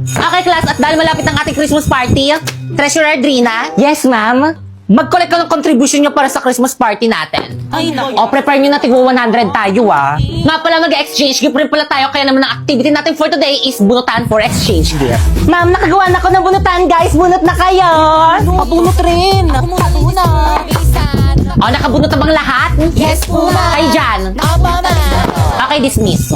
Okay, class, at dahil malapit ang ating Christmas party, Treasurer Adrina? Yes, ma'am. Mag-collect ka ng contribution nyo para sa Christmas party natin. Ay, naku. O, prepare nyo na tigwa 100 tayo, ah. Nga pala, mag-exchange gift rin pala tayo, kaya naman ang activity natin for today is bunutan for exchange gift. Ma'am, nakagawa na ako ng bunutan, guys. Bunot na kayo. Pabunot rin. Ako muna. O, nakabunot na bang lahat? Yes po, ma'am. Kayo dyan. Opo, ma'am. Okay, dismiss.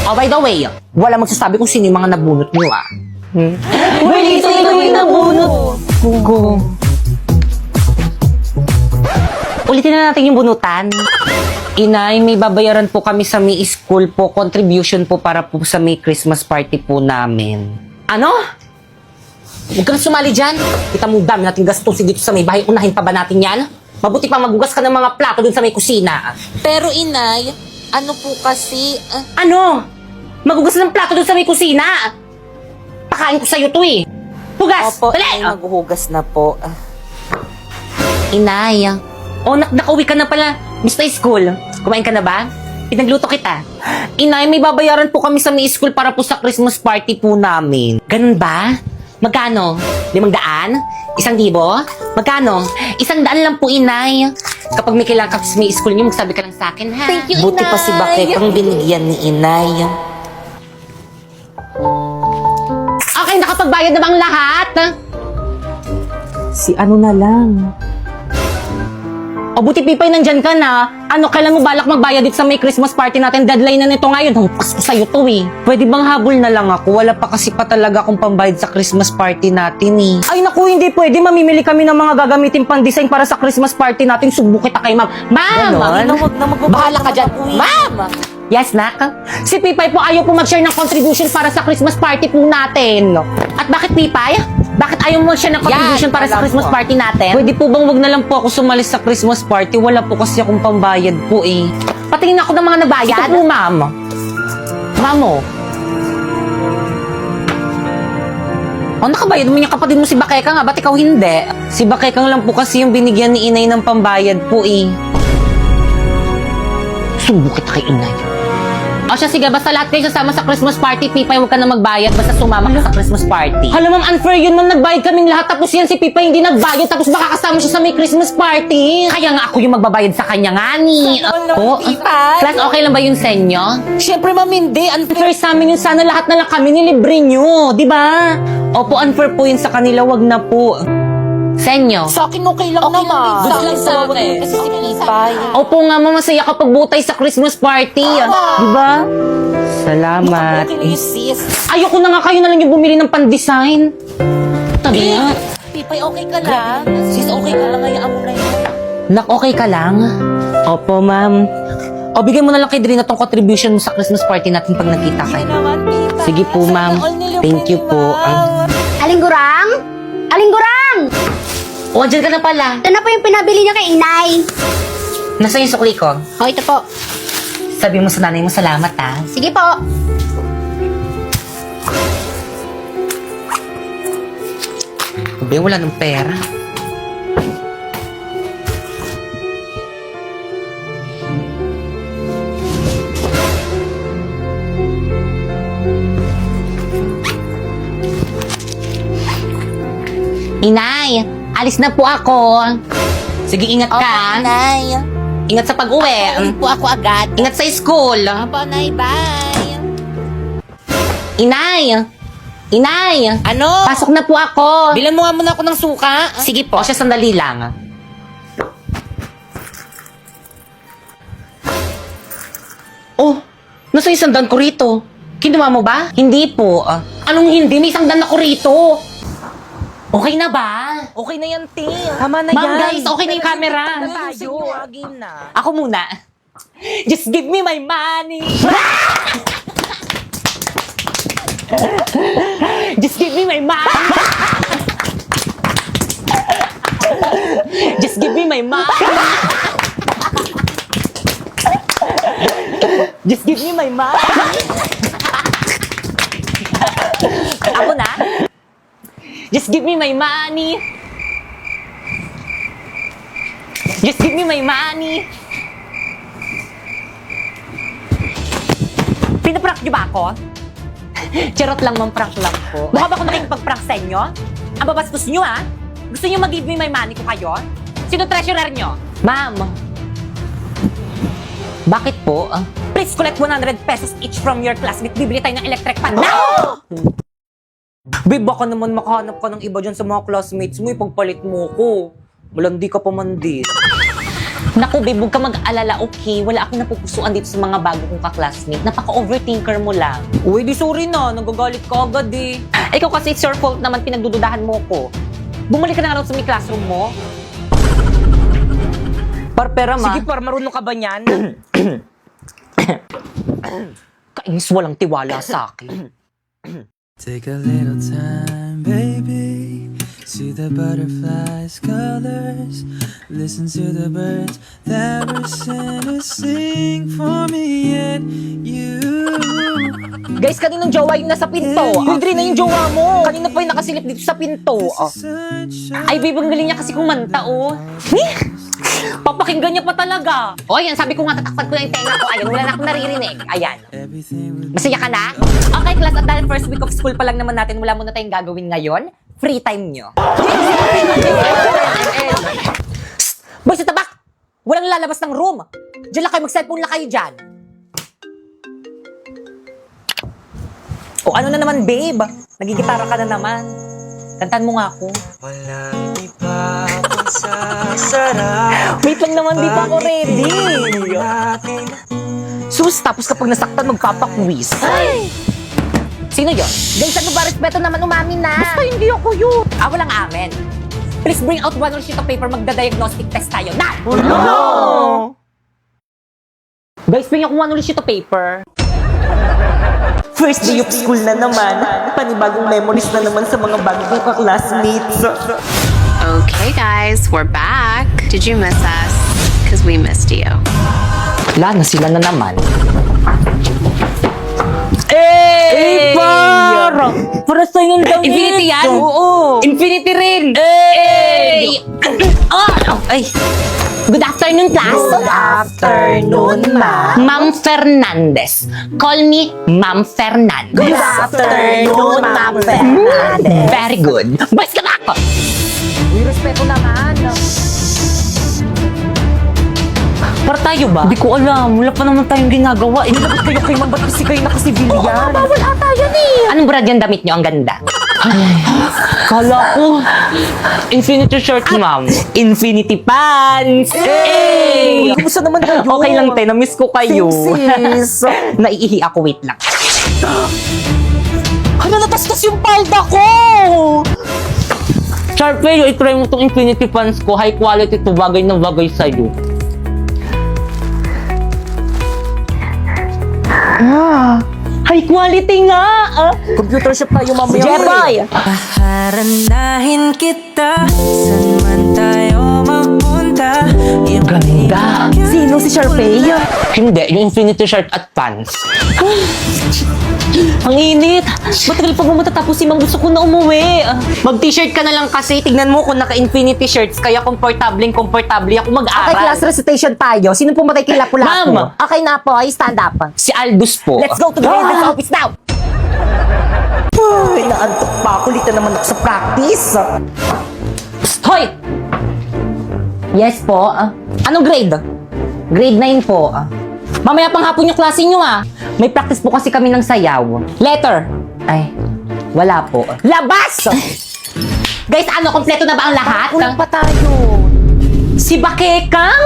Oh, by the way, wala magsasabi kung sino yung mga nabunot nyo, ah. Wait, ito yung nabunot. Go. Ulitin na natin yung bunutan. Inay, may babayaran po kami sa May School po. Contribution po para po sa May Christmas party po namin. Ano? Huwag ka na sumali dyan. Kita mo, dami natin gastusin dito sa may bahay. Unahin pa ba natin yan? Mabuti pa magugas ka ng mga plato dun sa may kusina. Pero, inay, ano po kasi... Ano? Magugas ng plato dun sa may kusina? Pakain ko sa'yo to eh. Hugas! Opo, Dali! inay, maghuhugas na po. Inay, nakauwi ka na pala. Mr. School, kumain ka na ba? Pinagluto kita. Inay, may babayaran po kami sa May School para po sa Christmas party po namin. Ganun ba? Magkano? 500? 1,000? Magkano? 100 lang po, Inay. Kapag may kailangan ka sa May School niyo, magsabi ka lang sa akin, ha? Thank you, Buti pa si Bakit ang binigyan ni inay. Okay, nakapagbayad na bang lahat? Si ano na lang. O buti Pipay, nandyan ka na. Ano, kailan mo balak magbayad dito sa May Christmas party natin? Deadline na nito ngayon. Humpas ko sa'yo to eh. Pwede bang habol na lang ako? Wala pa kasi pa talaga akong pambayad sa Christmas party natin eh. Ay naku, hindi pwede. Mamimili kami ng mga gagamitin pang-design para sa Christmas party natin. Subo kita kay ma'am. Ma'am! Ganon? Huwag na magbabayad Bahala ka naman dyan. ako eh. Ma'am! Yes, nak? Si Pipay po ayaw po mag-share ng contribution para sa Christmas party po natin. At bakit Pipay? Bakit ayaw mo mag-share ng contribution para sa alam Christmas ko. party natin? Pwede po bang wag na lang po ako sumalis sa Christmas party? Wala po kasi akong pambayad po eh. Patingin ako ng mga nabayad. Ito po, ma'am. Ma'am, oh. Oh, nakabayad mo yung kapatid mo si Bakeka nga. Ba't ikaw hindi? Si Bakekang lang po kasi yung binigyan ni Inay ng pambayad po eh. Subo kita kay Inay. O siya, sige, basta lahat kayo sasama sa Christmas party, Pipay, huwag ka na magbayad, basta sumama ka sa Christmas party. Hala, ma'am, unfair yun, ma'am, nagbayad kaming lahat, tapos yan si Pipay hindi nagbayad, tapos baka kasama siya sa may Christmas party. Kaya nga ako yung magbabayad sa kanya nga ni. Sana naman, Pipay. Class, okay lang ba yun sa inyo? Siyempre, ma'am, hindi. Unfair sa amin yun, sana lahat na lang kami nilibre nyo, di ba? Opo, unfair po yun sa kanila, wag na po. Sa inyo? Sa akin, okay lang naman. Good lang sa akin. Kasi si Pipay. Opo nga, ma'am, masaya kapag butay sa Christmas party. Di ba? Salamat. Okay lang yung sis. Ayoko na nga kayo na lang yung bumili ng pan-design. Tabi nga. Pipay, okay ka lang? Sis, okay ka lang. Hayaan mo na yun. Nak, okay ka lang? Opo, ma'am. O, bigyan mo na lang kay Drina tong contribution mo sa Christmas party natin pag nagkita kayo. naman, Pipay. Sige po, ma'am. Thank you po. Aling Gurang? Aling Gurang! O, andyan ka na pala. Ito na po yung pinabili niyo kay Inay. Nasaan yung sukli ko? O, ito po. Sabi mo sa nanay mo, salamat ha. Sige po. Sabi, wala ng pera. Inay, alis na po ako. Sige, ingat ka. Nay. Ingat sa pag-uwi. Uwi po ako agad. Ingat sa school. Opo, Nay. Bye. Inay! Inay! Ano? Pasok na po ako. Bilan mo nga muna ako ng suka. Sige po. O siya, sandali lang. Oh, nasa isang dan ko rito. Kinuha mo ba? Hindi po. Anong hindi? May isang dan ako rito. Okay na ba? Okay na yan, Ting. Tama na Ma'am, yan. guys, okay na yung camera. Game na. Ako muna. Just give me my money. Just give me my money. Just give me my money. Just give me my money. Ako na. Just give me my money. Just give me my money. Pinaprank niyo ba ako? Charot lang, ma'am, prank lang po. Mukha ba ako nakikipag-prank sa inyo? Ang babastos nyo, ha? Gusto nyo mag-give me my money ko kayo? Sino treasurer nyo? Ma'am. Bakit po? Please collect 100 pesos each from your classmate. Bibili tayo ng electric fan. Now! Babe, baka naman makahanap ka ng iba dyan sa mga classmates mo. Ipagpalit mo ko. Malandi ka pa man din. Naku, babe, huwag ka mag-alala, okay? Wala akong napupusuan dito sa mga bago kong ka-classmate. Napaka-overthinker mo lang. Uy, di sorry na. Nagagalit ka agad eh. Ikaw kasi it's your fault naman pinagdududahan mo ko. Bumalik ka na nga raw sa may classroom mo. Pera, ma. Sige, par, marunong ka ba niyan? Kainis walang tiwala sa akin. Take a little time, baby. See the butterflies' colors. Listen to the birds that were sent to sing for me and you. Guys, kaninong jowa yung nasa pinto? Yung Dre na yung jowa mo. Kanina pa yung nakasilip dito sa pinto. Ay, babe, ang galing niya kasi kumanta, oh. Papakinggan niya pa talaga. O, ayan, sabi ko nga, tatakpan ko na yung tenga ko. Ayan, wala na akong naririnig. Ayan. Masaya ka na? Okay, class, at dahil first week of school pa lang naman natin, wala muna tayong gagawin ngayon. Free time nyo. Boy, sa tabak! Walang lalabas ng room. Diyan lang kayo, mag-cellphone lang kayo dyan. O ano na naman, babe? Nagigitara ka na naman. Kantan mo nga ako. Walang iba pang sasarap. Wait lang naman, di pa ako ready. Natin Sus, tapos kapag nasaktan, magpapakwis. Sino yun? Guys, ano ba? Respeto naman umamin na. Basta hindi ako yun. Walang amen. Please bring out one sheet of paper, magda-diagnostic test tayo. Na! No! Guys, bring ako one sheet of paper. First day of school na naman. Panibagong memories na naman sa mga bagong ka-classmates. Okay, guys, we're back. Did you miss us? Because we missed you. Wala na sila na naman. Eh, par! Para sa'yo yung damit. Infinity yan? Oo. Infinity rin! Eh! Ay! Good afternoon, class! Good afternoon, ma'am. Ma'am Fernandez. Call me Ma'am Fernandez. Good afternoon, Ma'am Fernandez. Very good. Boys, ka na ako! Uy, respeto naman. Para tayo ba? Hindi ko alam. Wala pa naman tayong ginagawa. Inilabot kayo kay ma'am. Ba't kasi kayo naka-civilian? Bawal ata yan eh! Anong brand yung damit nyo? Ang ganda. Kala ko. Infinity shirt, ma'am. Infinity pants! Hey! Kumusta naman kayo? Okay lang, te. Na-miss ko kayo. Sis. Naiihi ako. Wait lang. Hala, natastas yung palda ko! Sharpay, itry mo tong Infinity pants ko. High quality to. Bagay na bagay sa'yo. High quality nga! Computer shop tayo mamaya. Jeboy! Paharandahin kita. Saan man tayo mapunta. Ganda. Sino si Sharpay? Hindi, yung Infinity shirt at pants. Ang init! Matagal pa ba matatapos si Mang? Gusto ko na umuwi. Mag-t-shirt ka na lang kasi. Tignan mo kung naka-Infinity shirts. Kaya komportable ako mag-aral. Okay, class recitation tayo. Sino pumatay kay Lapu-Lapu? Ma'am! Okay na po, ay stand up. Si Aldous po. Let's go to the head office now! Ay, naantok pa ako. Lita naman ako sa practice. Hoy! Yes po. Anong grade? Grade 9 po. Mamaya pang hapon yung klase nyo May practice po kasi kami ng sayaw. Letter. Ay, wala po. Labas! Guys, kompleto na ba ang lahat? Kulang pa tayo. Si Bakekang?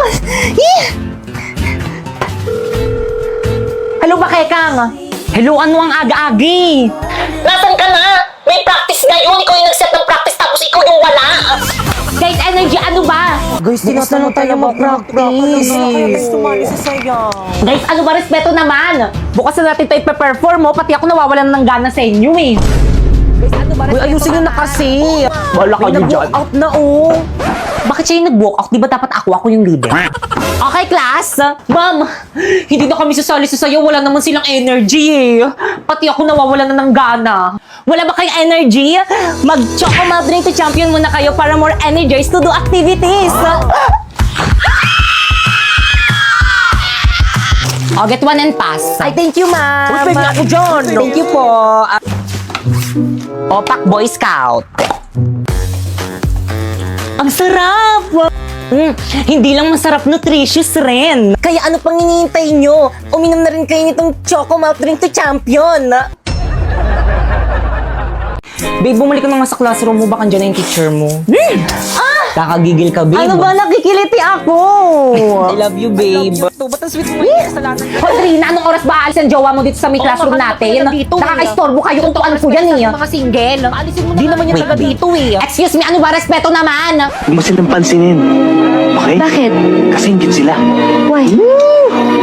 Hello, Bakekang. Hello, ano ang aga-agi? Nasaan ka na? May practice ngayon. Ikaw yung nag-set ng practice tapos ikaw yung wala. Guys, energy, ano ba? Guys, tinatanong tayo mag-practice. Sumali sa sayaw. Guys, ano ba? Respeto naman. Bukas na natin ito ipe-perform Pati ako nawawalan ng gana sa inyo Guys, ano ba? Uy, ayusin nyo na kasi. Wala May nag-walk out na, oh. Bakit siya yung nag-walk out? Di ba dapat ako yung leader? Okay, class. Ma'am, hindi na kami sasali sa sayo. Wala naman silang energy Pati ako nawawalan na ng gana. Wala ba kayong energy? Mag-choco milk drink to champion muna kayo para more energized to do activities. O, get 1 and pass. Ay, thank you, ma'am. Uy, pwede ako dyan. Thank you po. Opak Boy Scout. Ang sarap! Hindi lang masarap, nutritious rin. Kaya ano pang hinihintay nyo? Uminom na rin kayo nitong Choco Malt Drink to Champion. Babe, bumalik ka na nga sa classroom mo. Baka dyan na yung teacher mo. Kakagigil ka, babe. Ano ba? Nakikiliti ako. I love you, babe. Ba't ang sweet mo yung kasalanan? Hoy, Rina, anong oras ba aalis ang jowa mo dito sa may classroom natin? Nakaka-istorbo kayo kung tuan ko yan eh. Mga single. Alisin mo na. Di naman yung Wait, taga dito eh. Excuse me, ano ba? Respeto naman. Huwag mo silang pansinin. Okay? Bakit? Kasi ingit sila. Why?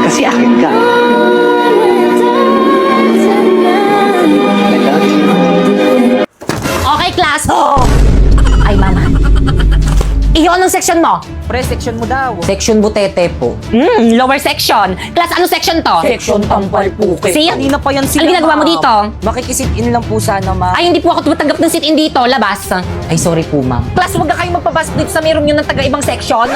Kasi akin ka. I love you. Okay, class. Ay, mama. Iyon ang section mo. Pre, section mo daw. Section butete po. Lower section. Class, ano section to? Section tampal po. See? Kanina pa yan sila, Ano ginagawa mo ma'am. dito? Makikisit in lang po sana, ma'am. Ay, hindi po ako tumatanggap ng sit-in dito. Labas. Ay, sorry po, ma'am. Class, huwag na kayong magpapasok dito sa mayroong yun ng taga-ibang section.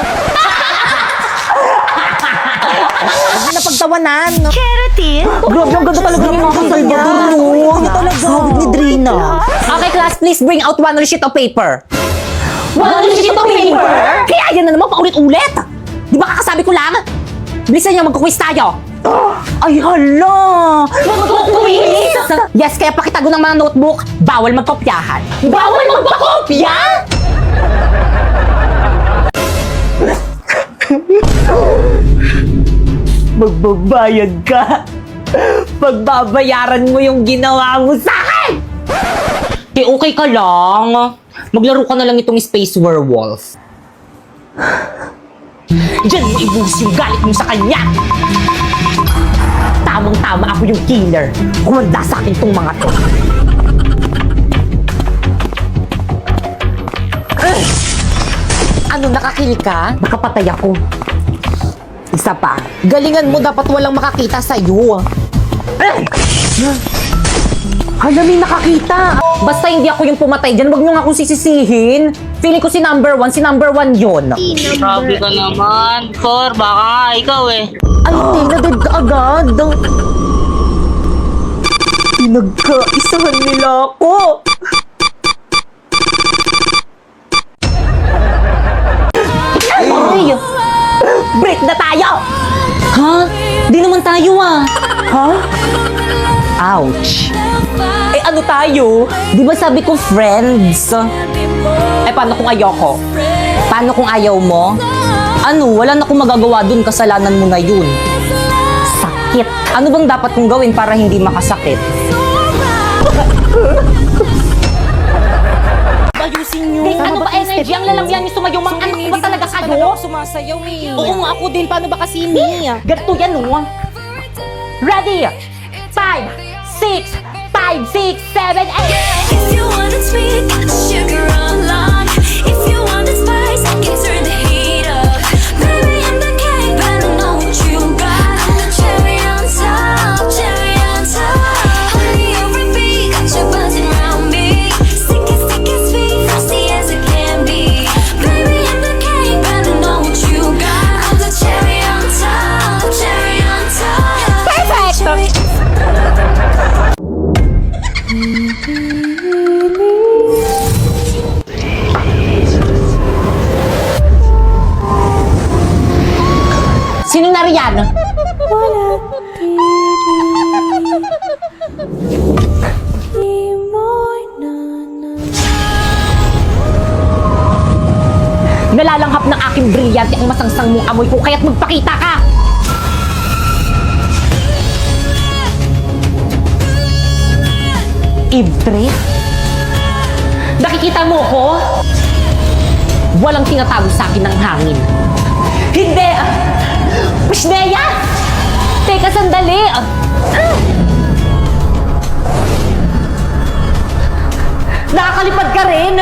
Huwag na pagtawanan. Grabe, ang ganda talaga ng mga Salvador, no? Ano talaga? Sabi ni Drina. Okay, class, please bring out one sheet of paper. One sheet of paper? Kaya yan na naman, paulit-ulit. Di ba kakasabi ko lang? Bilisan niyo, magkukwis tayo. Ay, hala! Magkukwis? Yes, kaya pakitago ng mga notebook, bawal magkopyahan. Bawal magpakopya? Magbabayad ka. Pagbabayaran mo yung ginawa mo sa akin! Okay ka lang. Maglaro ka na lang itong Space Werewolf. Diyan mo ibuhos yung galit mo sa kanya. Tamang-tama ako yung killer. Kumanda sa akin tong mga to. Ano, nakakil ka? Nakapatay ako. Isa pa. Galingan mo, dapat walang makakita sa'yo. Hala, may nakakita. Basta hindi ako yung pumatay dyan, wag nyo nga akong sisisihin. Feeling ko si number one yon. Grabe ka naman. Cor, baka nga ikaw eh. Ay, tinadad ka agad. Pinagkaisahan nila ako. Ay! Break na tayo! Ha? Di naman tayo ah. Ha? Ouch. Eh, ano tayo? Di ba sabi ko friends? Eh, paano kung ayoko? Paano kung ayaw mo? Ano, wala na akong magagawa dun, kasalanan mo na yun. Sakit. Ano bang dapat kong gawin para hindi makasakit? Ayusin nyo. Ano ba energy? Ang lalamyan niyo sumayo. Mga anak ko ba talaga kayo? Sumasayaw eh. Oo nga ako din. Paano ba kasi ni? Ganito yan, no? Ready? 5, 6, 7, 8. If you want it sweet, sugar online. If you want it spice, I can turn the heat up. Baby, I'm the king, but I know what you got. I'm the cherry on top, cherry on top. Honey, over beat, got you buzzing around me. Sticky, sticky, sweet, frosty as it can be. Baby, I'm the king, but I know what you got. I'm the cherry on top, cherry on top. Perfect. Sino na riyan? Nalalanghap ng aking brilyante ang masangsang mong amoy ko, kaya't magpakita ka! Ibre? Nakikita mo ko? Walang tinatago sa akin ng hangin. Hindi! Wisneya! Teka, sandali! Nakakalipad ka rin!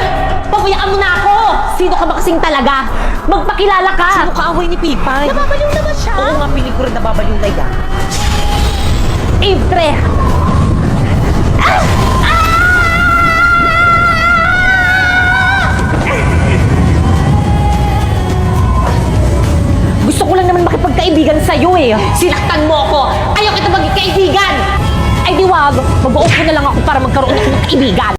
Pabayaan mo na ako! Sino ka ba kasing talaga? Magpakilala ka! Sino kaaway ni Pipay? Nababaliw naman siya! Oo nga, piling ko rin nababaliw na yan. Ibre! Gusto ko lang naman makipagkaibigan sa'yo eh. Sinaktan mo ako. Mag-uupo na lang ako para magkaroon ako ng kaibigan.